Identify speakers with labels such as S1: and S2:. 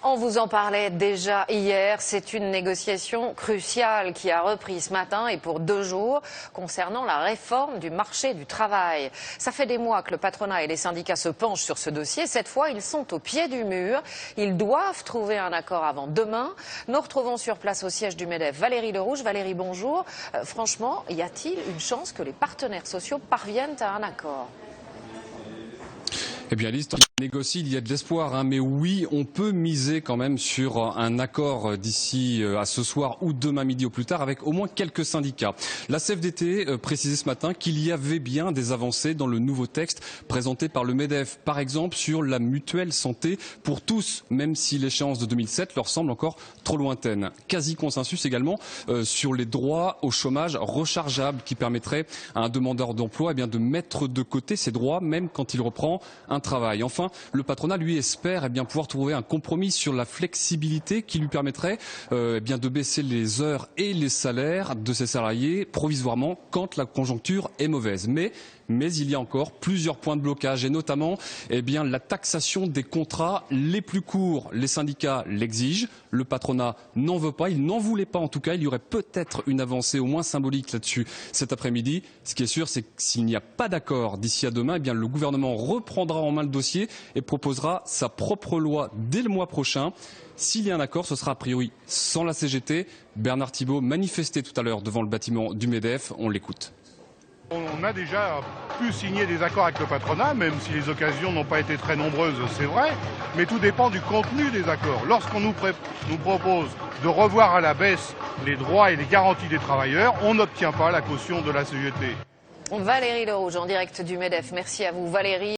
S1: On vous en parlait déjà hier, c'est une négociation cruciale qui a repris ce matin et pour 2 jours concernant la réforme du marché du travail. Ça fait des mois que le patronat et les syndicats se penchent sur ce dossier. Cette fois, ils sont au pied du mur. Ils doivent trouver un accord avant demain. Nous retrouvons sur place au siège du MEDEF Valérie Lerouge. Valérie, bonjour. Franchement, y a-t-il une chance que les partenaires sociaux parviennent à un accord ?
S2: Eh bien, Lise, on négocie, il y a de l'espoir, mais oui, on peut miser quand même sur un accord d'ici à ce soir ou demain midi au plus tard avec au moins quelques syndicats. La CFDT précisait ce matin qu'il y avait bien des avancées dans le nouveau texte présenté par le MEDEF, par exemple sur la mutuelle santé pour tous, même si l'échéance de 2007 leur semble encore trop lointaine. Quasi consensus également sur les droits au chômage rechargeable qui permettrait à un demandeur d'emploi de mettre de côté ses droits même quand il reprend un travail. Enfin, le patronat, lui, espère pouvoir trouver un compromis sur la flexibilité qui lui permettrait de baisser les heures et les salaires de ses salariés provisoirement quand la conjoncture est mauvaise. Mais il y a encore plusieurs points de blocage et notamment la taxation des contrats les plus courts. Les syndicats l'exigent, le patronat n'en veut pas, il n'en voulait pas en tout cas. Il y aurait peut-être une avancée au moins symbolique là-dessus cet après-midi. Ce qui est sûr, c'est que s'il n'y a pas d'accord d'ici à demain, le gouvernement reprendra en main le dossier et proposera sa propre loi dès le mois prochain. S'il y a un accord, ce sera a priori sans la CGT. Bernard Thibault manifestait tout à l'heure devant le bâtiment du MEDEF. On l'écoute.
S3: On a déjà pu signer des accords avec le patronat, même si les occasions n'ont pas été très nombreuses, c'est vrai, mais tout dépend du contenu des accords. Lorsqu'on nous propose de revoir à la baisse les droits et les garanties des travailleurs, on n'obtient pas la caution de la CGT.
S1: Valérie Lerouge en direct du MEDEF. Merci à vous Valérie.